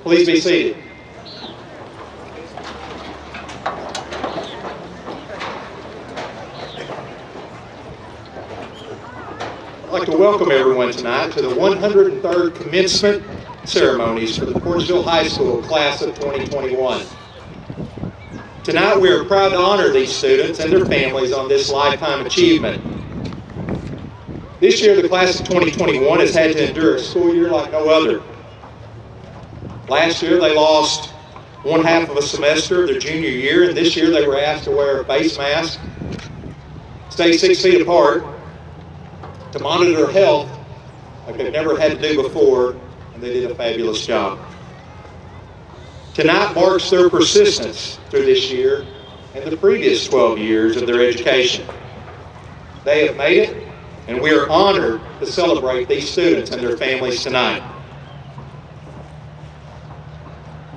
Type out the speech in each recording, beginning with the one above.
Please be seated. I'd like to welcome everyone tonight to the 103rd commencement ceremonies for the Portageville High School class of 2021. Tonight we are proud to honor these students and their families on this lifetime achievement. This year the class of 2021 has had to endure a school year like no other. Last year they lost one half of a semester their junior year, and this year they were asked to wear a face mask, stay 6 feet apart, to monitor their health like they've never had to do before, and they did a fabulous job. Tonight marks their persistence through this year and the previous 12 years of their education. They have made it, and we are honored to celebrate these students and their families tonight.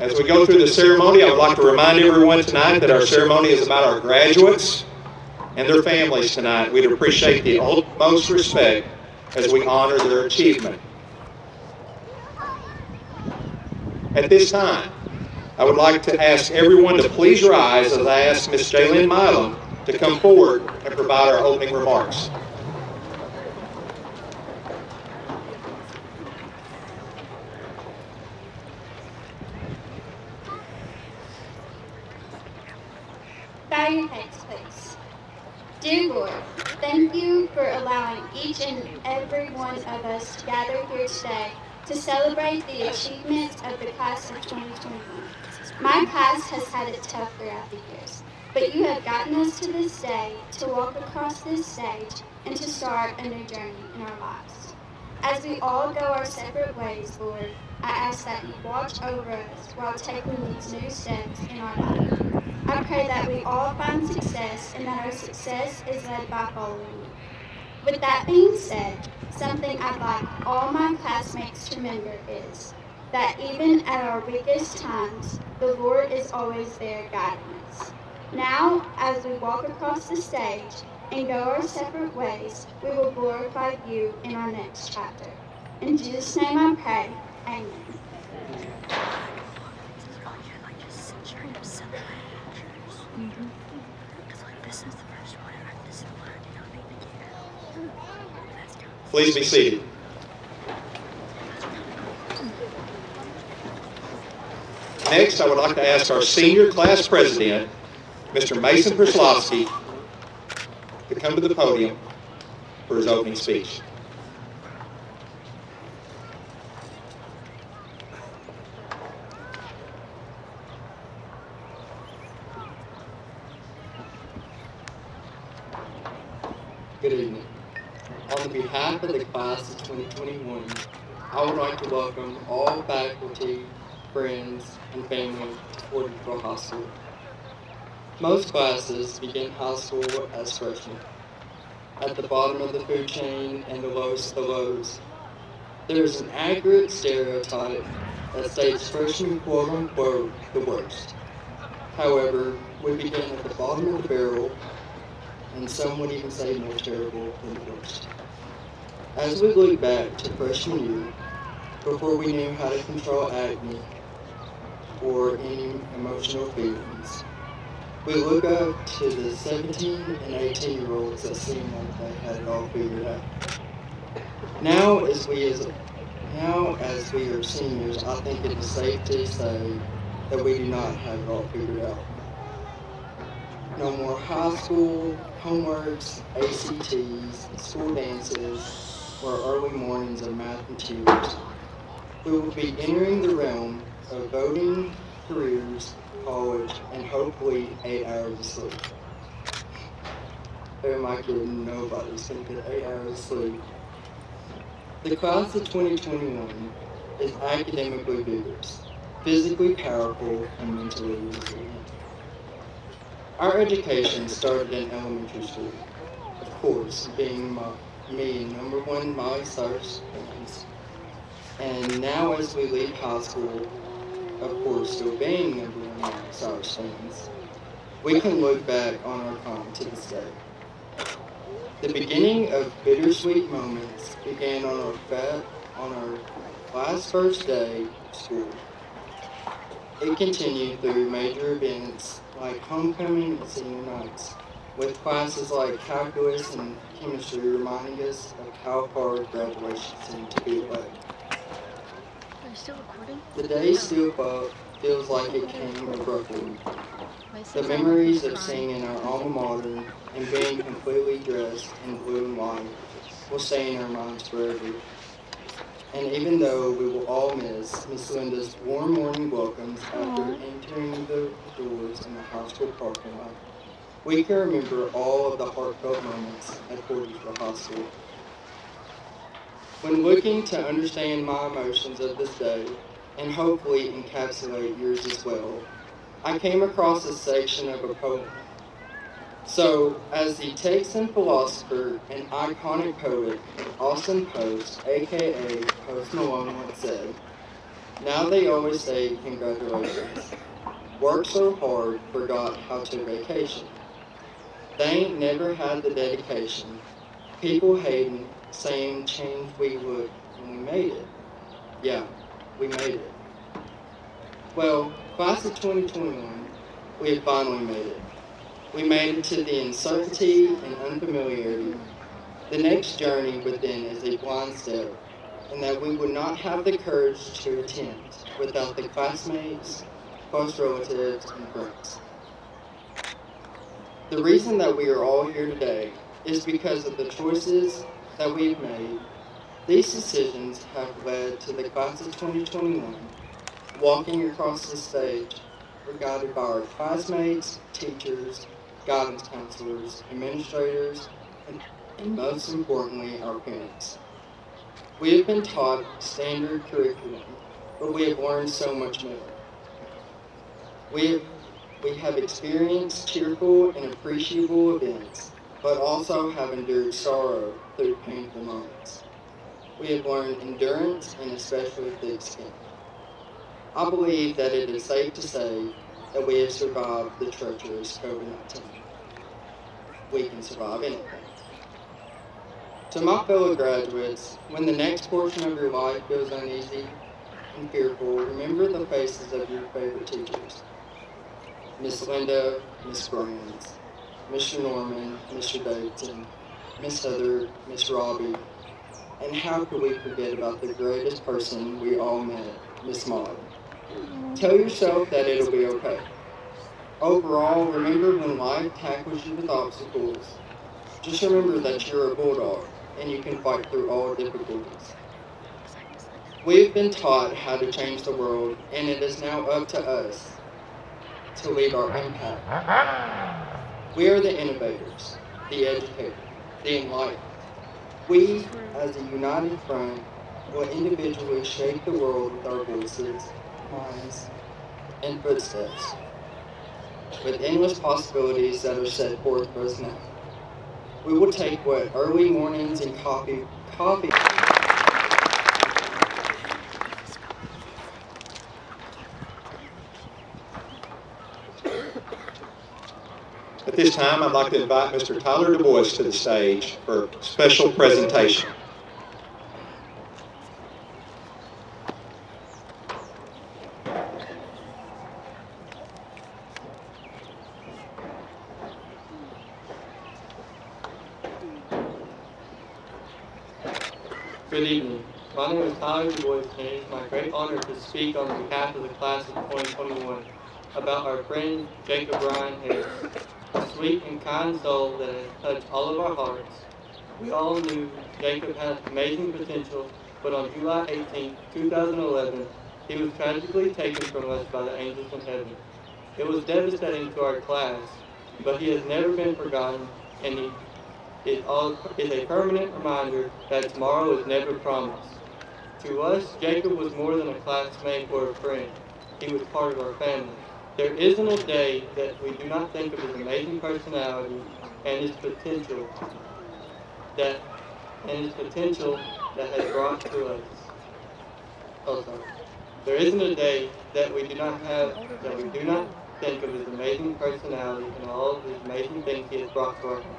As we go through the ceremony, I would like to remind everyone tonight that our ceremony is about our graduates and their families tonight. We'd appreciate the utmost respect as we honor their achievement. At this time, I would like to ask everyone to please rise as I ask Ms. Jaylyn Milam to come forward and provide our opening remarks. Bow your heads, please. Dear Lord, thank you for allowing each and every one of us to gather here today to celebrate the achievements of the class of 2021. My class has had it tough throughout the years, but you have gotten us to this day to walk across this stage and to start a new journey in our lives. As we all go our separate ways, Lord, I ask that you watch over us while taking these new steps in our life. I pray that we all find success and that our success is led by following you. With that being said, something I'd like all my classmates to remember is that even at our weakest times, the Lord is always there guiding us. Now, as we walk across the stage and go our separate ways, we will glorify you in our next chapter. In Jesus' name I pray, amen. Please be seated. Next, I would like to ask our senior class president, Mr. Mason Prislovsky, to come to the podium for his opening speech. Good evening. On behalf of the class of 2021, I would like to welcome all faculty, friends, and family to Portageville High School. Most classes begin high school as freshmen, at the bottom of the food chain and the lowest of the lows. There is an accurate stereotype that states freshmen quote-unquote the worst. However, we begin at the bottom of the barrel, and some would even say more terrible than the worst. As we look back to freshman year, before we knew how to control acne or any emotional feelings, we look up to the 17 and 18-year-olds that seem like they had it all figured out. Now, as we are seniors, I think it is safe to say that we do not have it all figured out. No more high school, homeworks, ACTs, school dances, or early mornings of math and tutors. We will be entering the realm of voting, careers, college, and hopefully 8 hours of sleep. Oh my goodness, nobody's going to get 8 hours of sleep. The class of 2021 is academically vigorous, physically powerful, and mentally resilient. Our education started in elementary school, of course, being me number one Miley Cyrus fans. And now as we leave high school, of course, still being number one Miley Cyrus fans, we can look back on our time to this day. The beginning of bittersweet moments began on our last first day of school. It continued through major events like homecoming and senior nights, with classes like calculus and chemistry reminding us of how far graduation seemed to be away. Are you still recording? The day still feels like it came abruptly. Why does The it sound like memories he's of crying? singing our alma mater and being completely dressed in blue and white will stay in our minds forever. And even though we will all miss Miss Linda's warm morning welcomes after entering the doors in the high school parking lot, we can remember all of the heartfelt moments at Portageville High School. When looking to understand my emotions of this day, and hopefully encapsulate yours as well, I came across a section of a poem. So, as the Texan philosopher and iconic poet Austin Post, aka Post Malone, once said, "Now they always say congratulations. Worked so hard, forgot how to vacation. They ain't never had the dedication. People hating, saying change we would, and we made it. Yeah, we made it. Well, class of 2021, we have finally made it. We made it to the uncertainty and unfamiliarity. The next journey within is a blind step, and that we would not have the courage to attempt without the classmates, close relatives, and friends. The reason that we are all here today is because of the choices that we've made. These decisions have led to the class of 2021 walking across the stage. We're guided by our classmates, teachers, guidance counselors, administrators, and most importantly, our parents. We have been taught standard curriculum, but we have learned so much more. We have experienced cheerful and appreciable events, but also have endured sorrow through painful moments. We have learned endurance and especially thick skin. I believe that it is safe to say that we have survived the treacherous COVID-19. We can survive anything. To my fellow graduates, when the next portion of your life feels uneasy and fearful, remember the faces of your favorite teachers. Miss Linda, Miss Brands, Mr. Norman, Mr. Davidson, Miss Heather, Miss Robbie, and how could we forget about the greatest person we all met, Miss Maud. Tell yourself that it'll be okay. Overall, remember when life tackles you with obstacles, just remember that you're a bulldog and you can fight through all difficulties. We have been taught how to change the world, and it is now up to us to leave our impact. We are the innovators, the educators, the enlightened. We, as a united front, will individually shape the world with our voices, minds, and footsteps, with endless possibilities that are set forth for us now. We will take what early mornings and coffee. At this time, I'd like to invite Mr. Tyler Du Bois to the stage for a special presentation. Good evening. My name is Tyler Du Bois, and it is my great honor to speak on behalf of the class of 2021 about our friend Jacob Ryan Harris, a sweet and kind soul that has touched all of our hearts. We all knew Jacob had amazing potential, but on July 18, 2011, he was tragically taken from us by the angels in heaven. It was devastating to our class, but he has never been forgotten, and he is a permanent reminder that tomorrow is never promised. To us, Jacob was more than a classmate or a friend. He was part of our family. There isn't a day that we do not think of his amazing personality and his potential that has brought to us. There isn't a day that we do not think of his amazing personality and all of his amazing things he has brought to our homes.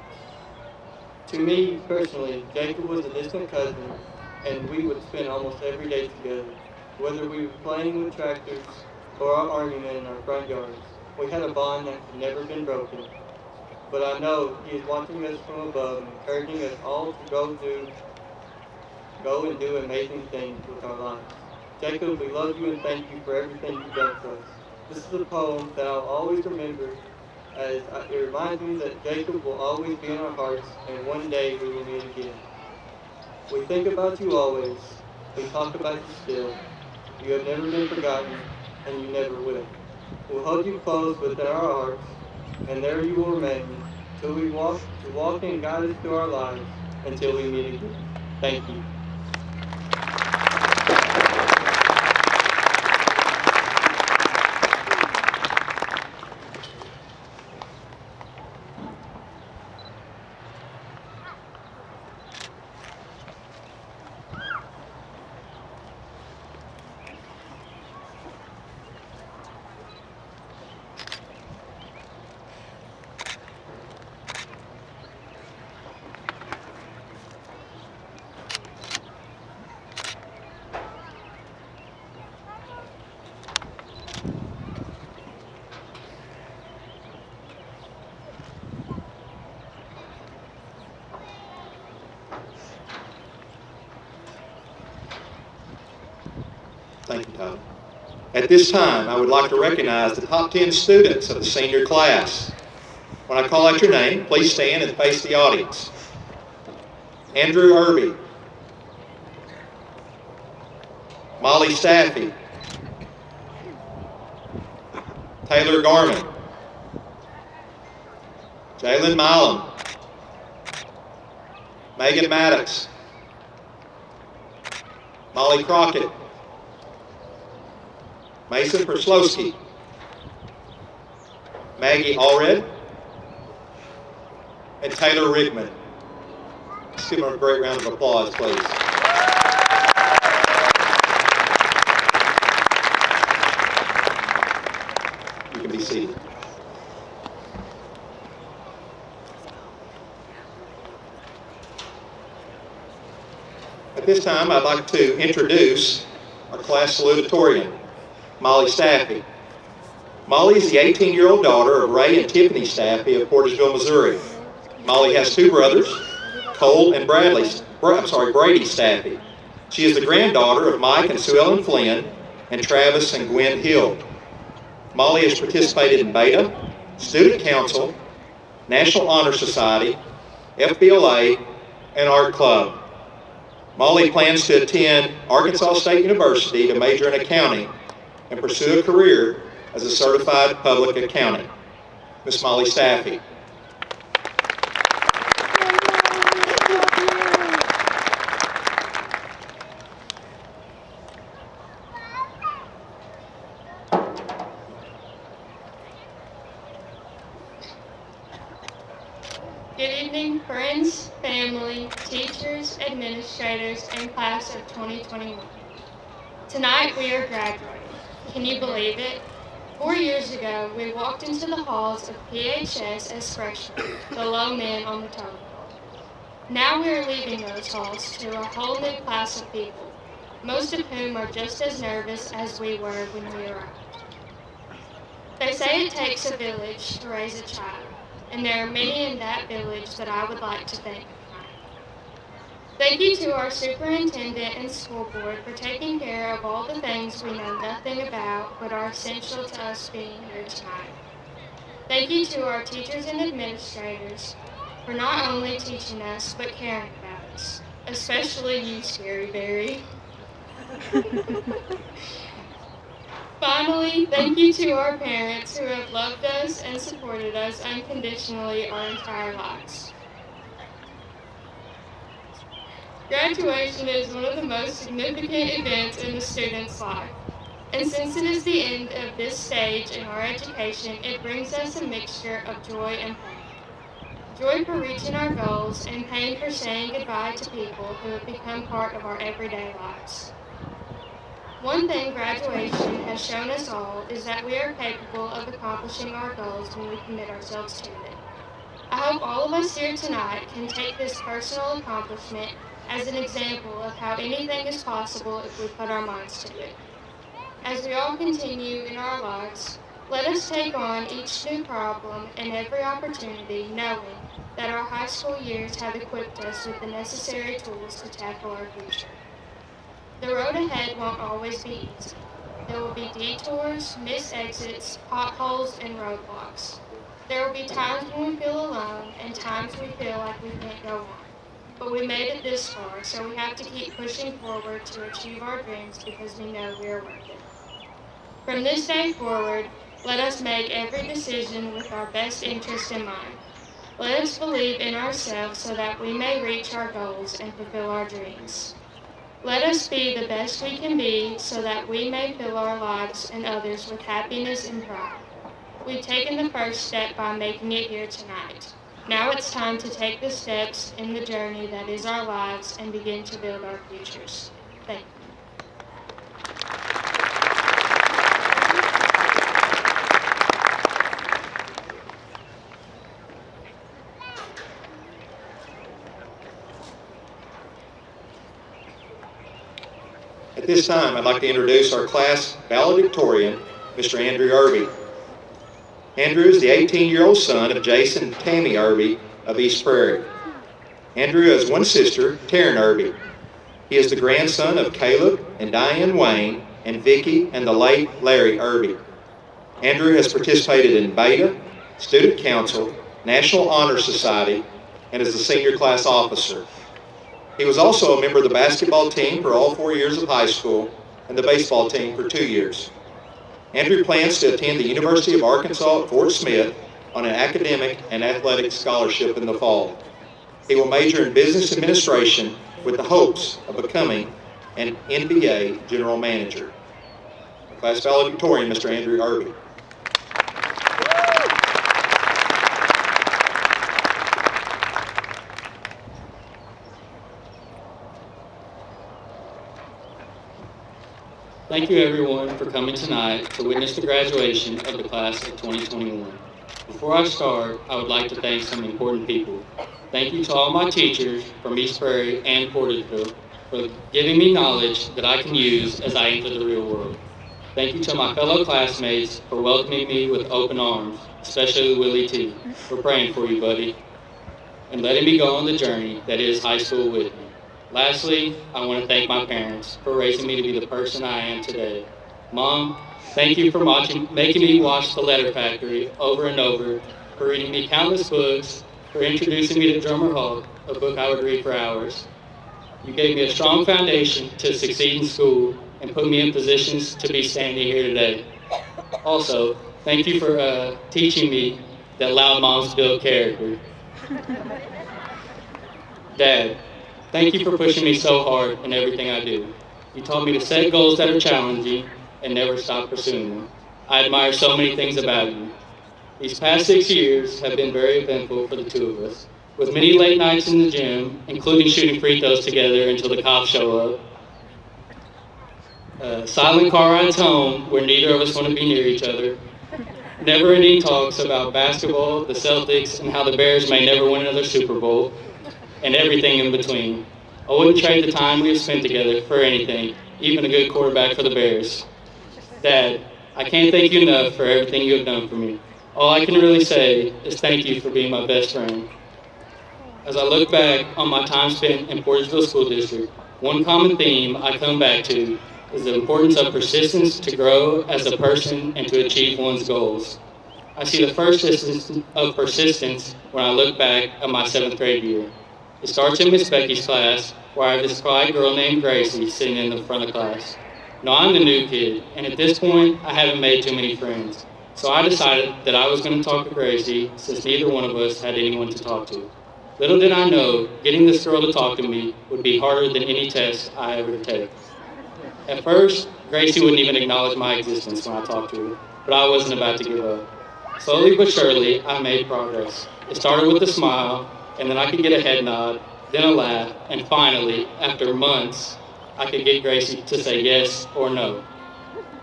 To me, personally, Jacob was a distant cousin, and we would spend almost every day together. Whether we were playing with tractors, or our army men in our front yards. We had a bond that had never been broken. But I know he is watching us from above and encouraging us all to go and do amazing things with our lives. Jacob, we love you and thank you for everything you've done for us. This is a poem that I'll always remember it reminds me that Jacob will always be in our hearts and one day we will meet again. We think about you always. We talk about you still. You have never been forgotten and you never will. We'll hold you close within our hearts and there you will remain till we walk and guide us through our lives until we meet again. Thank you. Thank you, Todd. At this time, I would like to recognize the top 10 students of the senior class. When I call out your name, please stand and face the audience. Andrew Irby, Molly Staffy, Taylor Garman, Jalen Milam, Megan Maddox, Molly Crockett, Mason Perslowski, Maggie Allred, and Taylor Rigman. Let's give them a great round of applause, please. You can be seated. At this time, I'd like to introduce our class salutatorian, Molly Staffy. Molly is the 18-year-old daughter of Ray and Tiffany Staffy of Portageville, Missouri. Molly has two brothers, Cole and Brady Staffy. She is the granddaughter of Mike and Sue Ellen Flynn and Travis and Gwen Hill. Molly has participated in Beta, Student Council, National Honor Society, FBLA, and Art Club. Molly plans to attend Arkansas State University to major in accounting and pursue a career as a certified public accountant. Miss Molly Staffy. Good evening, friends, family, teachers, administrators, and class of 2021. Tonight we are graduating. Can you believe it? 4 years ago, we walked into the halls of PHS as freshmen, the low men on the totem pole. Now we are leaving those halls to a whole new class of people, most of whom are just as nervous as we were when we arrived. They say it takes a village to raise a child, and there are many in that village that I would like to thank. Thank you to our superintendent and school board for taking care of all the things we know nothing about but are essential to us being here tonight. Thank you to our teachers and administrators for not only teaching us but caring about us, especially you, Scary Berry. Finally, thank you to our parents who have loved us and supported us unconditionally our entire lives. Graduation is one of the most significant events in the student's life, and since it is the end of this stage in our education, it brings us a mixture of joy and pain. Joy for reaching our goals, and pain for saying goodbye to people who have become part of our everyday lives. One thing graduation has shown us all is that we are capable of accomplishing our goals when we commit ourselves to it. I hope all of us here tonight can take this personal accomplishment as an example of how anything is possible if we put our minds to it. As we all continue in our lives, let us take on each new problem and every opportunity, knowing that our high school years have equipped us with the necessary tools to tackle our future. The road ahead won't always be easy. There will be detours, missed exits, potholes, and roadblocks. There will be times when we feel alone and times we feel like we can't go on. But we made it this far, so we have to keep pushing forward to achieve our dreams because we know we are worth it. From this day forward, let us make every decision with our best interest in mind. Let us believe in ourselves so that we may reach our goals and fulfill our dreams. Let us be the best we can be so that we may fill our lives and others with happiness and pride. We've taken the first step by making it here tonight. Now it's time to take the steps in the journey that is our lives and begin to build our futures. Thank you. At this time, I'd like to introduce our class valedictorian, Mr. Andrew Irby. Andrew is the 18-year-old son of Jason and Tammy Irby of East Prairie. Andrew has one sister, Taryn Irby. He is the grandson of Caleb and Diane Wayne and Vicki and the late Larry Irby. Andrew has participated in Beta, Student Council, National Honor Society, and is a senior class officer. He was also a member of the basketball team for all 4 years of high school and the baseball team for 2 years. Andrew plans to attend the University of Arkansas at Fort Smith on an academic and athletic scholarship in the fall. He will major in business administration with the hopes of becoming an NBA general manager. Class valedictorian, Mr. Andrew Irby. Thank you everyone for coming tonight to witness the graduation of the class of 2021. Before I start, I would like to thank some important people. Thank you to all my teachers from East Prairie and Portageville for giving me knowledge that I can use as I enter the real world. Thank you to my fellow classmates for welcoming me with open arms, especially Willie T. We're praying for you, buddy, and letting me go on the journey that is high school with me. Lastly, I want to thank my parents for raising me to be the person I am today. Mom, thank you for making me watch The Letter Factory over and over, for reading me countless books, for introducing me to Drummer Hawk, a book I would read for hours. You gave me a strong foundation to succeed in school and put me in positions to be standing here today. Also, thank you for teaching me that loud moms build character. Dad, thank you for pushing me so hard in everything I do. You taught me to set goals that are challenging and never stop pursuing them. I admire so many things about you. These past 6 years have been very eventful for the two of us, with many late nights in the gym, including shooting free throws together until the cops show up. Silent car rides home where neither of us want to be near each other. Never-ending talks about basketball, the Celtics, and how the Bears may never win another Super Bowl, and everything in between. I wouldn't trade the time we have spent together for anything, even a good quarterback for the Bears. Dad, I can't thank you enough for everything you have done for me. All I can really say is thank you for being my best friend. As I look back on my time spent in Portageville School District, one common theme I come back to is the importance of persistence to grow as a person and to achieve one's goals. I see the first instance of persistence when I look back at my 7th grade year. It starts in Miss Becky's class, where I have this quiet girl named Gracie sitting in the front of class. Now I'm the new kid, and at this point, I haven't made too many friends. So I decided that I was going to talk to Gracie, since neither one of us had anyone to talk to. Little did I know, getting this girl to talk to me would be harder than any test I ever take. At first, Gracie wouldn't even acknowledge my existence when I talked to her, but I wasn't about to give up. Slowly but surely, I made progress. It started with a smile, and then I could get a head nod, then a laugh, and finally, after months, I could get Gracie to say yes or no.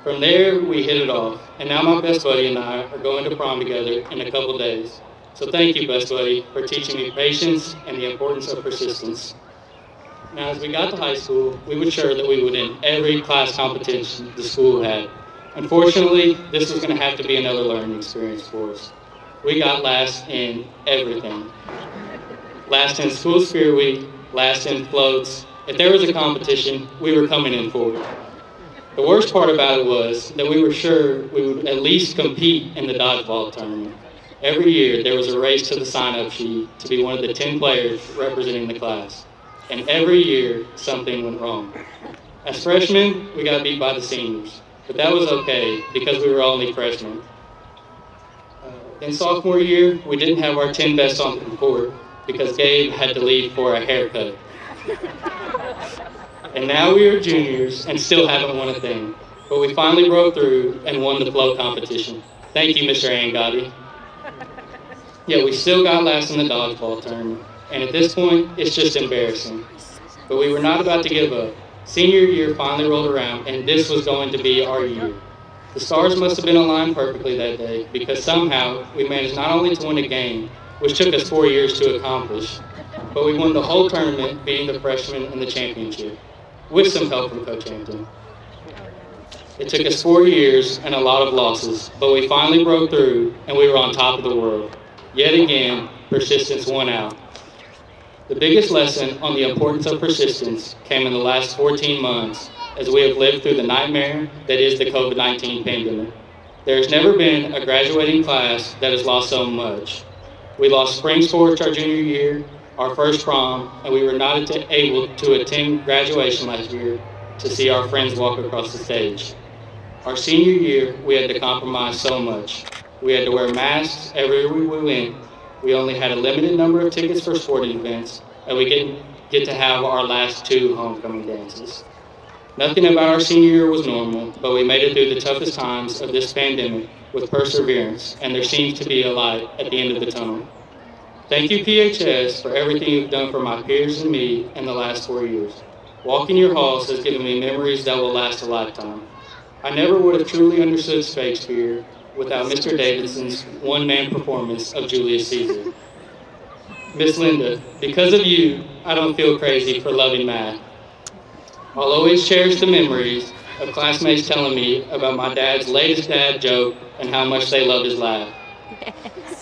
From there, we hit it off, and now my best buddy and I are going to prom together in a couple days. So thank you, best buddy, for teaching me patience and the importance of persistence. Now, as we got to high school, we were sure that we would win every class competition the school had. Unfortunately, this was going to have to be another learning experience for us. We got last in everything. Last in school spirit week, last in floats. If there was a competition, we were coming in fourth. The worst part about it was that we were sure we would at least compete in the dodgeball tournament. Every year, there was a race to the sign-up sheet to be one of the 10 players representing the class. And every year, something went wrong. As freshmen, we got beat by the seniors. But that was okay, because we were only freshmen. In sophomore year, we didn't have our 10 best on the court because Gabe had to leave for a haircut. And now we are juniors and still haven't won a thing. But we finally broke through and won the float competition. Thank you, Mr. Angotti. Yet we still got last in the dodgeball tournament. And at this point, it's just embarrassing. But we were not about to give up. Senior year finally rolled around, and this was going to be our year. The stars must have been aligned perfectly that day, because somehow we managed not only to win a game, which took us 4 years to accomplish, but we won the whole tournament, beating the freshmen in the championship, with some help from Coach Hampton. It took us 4 years and a lot of losses, but we finally broke through, and we were on top of the world. Yet again, persistence won out. The biggest lesson on the importance of persistence came in the last 14 months as we have lived through the nightmare that is the COVID-19 pandemic. There has never been a graduating class that has lost so much. We lost spring sports our junior year, our first prom, and we were not able to attend graduation last year to see our friends walk across the stage. Our senior year, we had to compromise so much. We had to wear masks everywhere we went. We only had a limited number of tickets for sporting events, and we didn't get to have our last 2 homecoming dances. Nothing about our senior year was normal, but we made it through the toughest times of this pandemic with perseverance, and there seems to be a light at the end of the tunnel. Thank you, PHS, for everything you've done for my peers and me in the last 4 years. Walking your halls has given me memories that will last a lifetime. I never would have truly understood Shakespeare without Mr. Davidson's one-man performance of Julius Caesar. Miss Linda, because of you, I don't feel crazy for loving math. I'll always cherish the memories of classmates telling me about my dad's latest dad joke and how much they loved his laugh.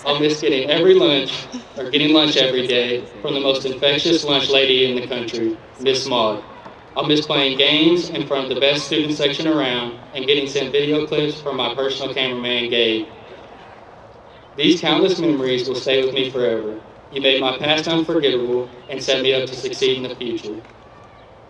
I'll miss getting lunch every day from the most infectious lunch lady in the country, Miss Maud. I'll miss playing games in front of the best student section around and getting sent video clips from my personal cameraman, Gabe. These countless memories will stay with me forever. You made my past unforgettable and set me up to succeed in the future.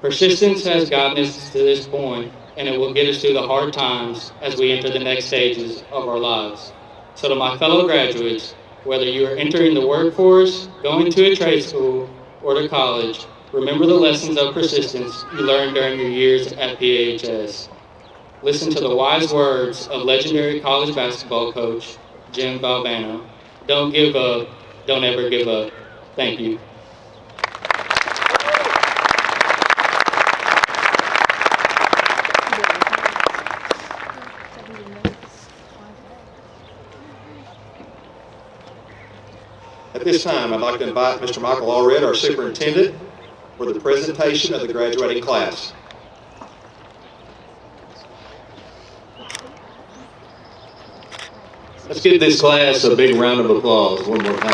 Persistence has gotten us to this point, and it will get us through the hard times as we enter the next stages of our lives. So to my fellow graduates, whether you are entering the workforce, going to a trade school, or to college, remember the lessons of persistence you learned during your years at PHS. Listen to the wise words of legendary college basketball coach, Jim Valvano. Don't give up. Don't ever give up. Thank you. At this time, I'd like to invite Mr. Michael Allred, our superintendent, for the presentation of the graduating class. Let's give this class a big round of applause one more time.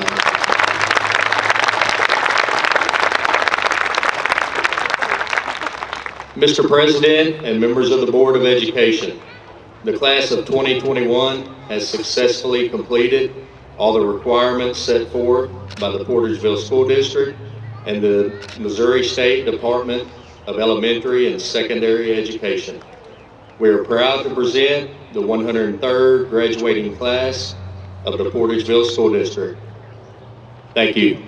Mr. President and members of the Board of Education, the class of 2021 has successfully completed all the requirements set forth by the Portageville School District and the Missouri State Department of Elementary and Secondary Education. We are proud to present the 103rd graduating class of the Portageville School District. Thank you.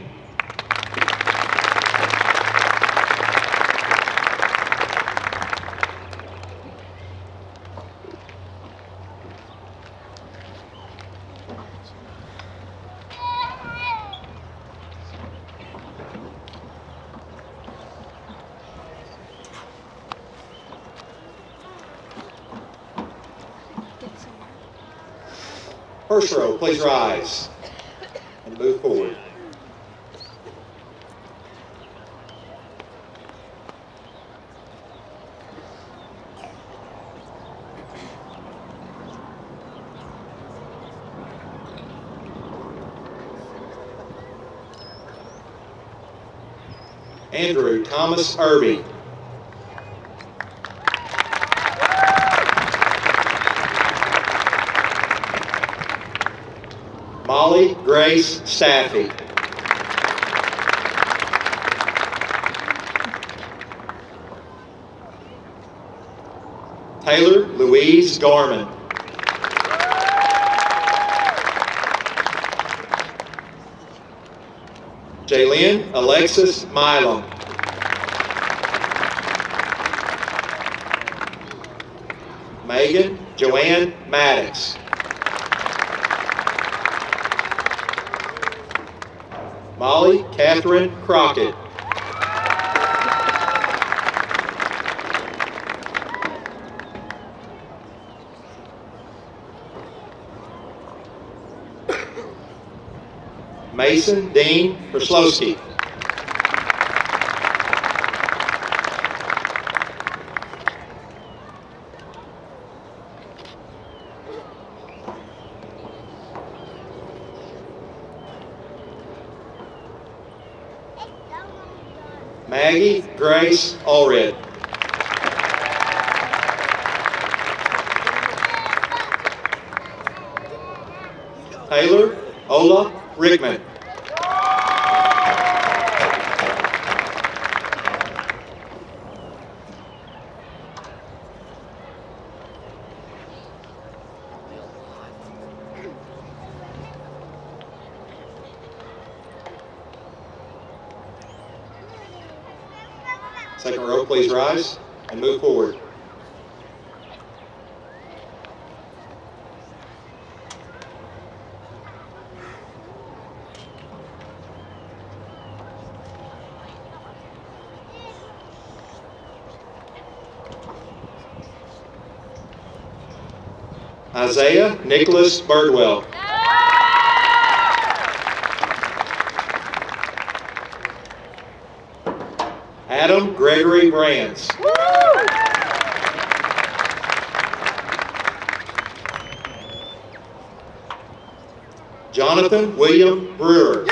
First row, please rise and move forward. Andrew Thomas Irby. Molly Grace Staffy. Taylor Louise Garman. Jaylyn Alexis Milam. Megan Joanne Maddox. Molly Catherine Crockett. Mason Dean Perslowski. Maggie Grace Allred. Taylor Ola Rickman. Second row, please rise and move forward. Isaiah Nicholas Birdwell. Adam Gregory Brands. Jonathan William Brewer.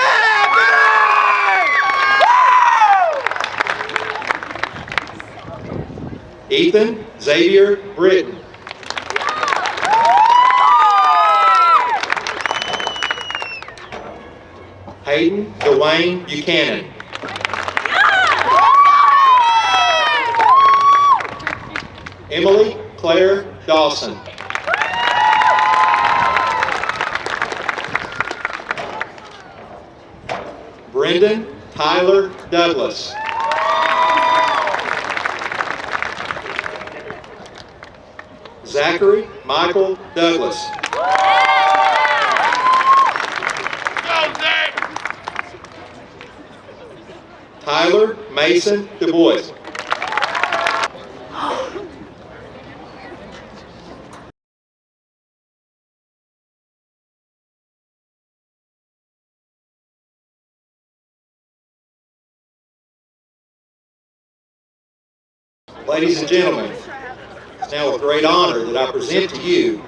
Ethan Xavier Britton. Hayden Dwayne Buchanan. Emily Claire Dawson. Brendan Tyler Douglas. Zachary Michael Douglas. Tyler Mason Du Bois. Ladies and gentlemen, it's now with great honor that I present to you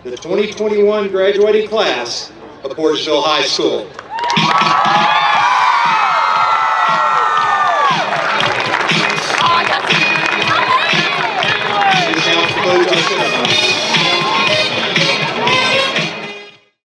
the 2021 graduating class of Portageville High School.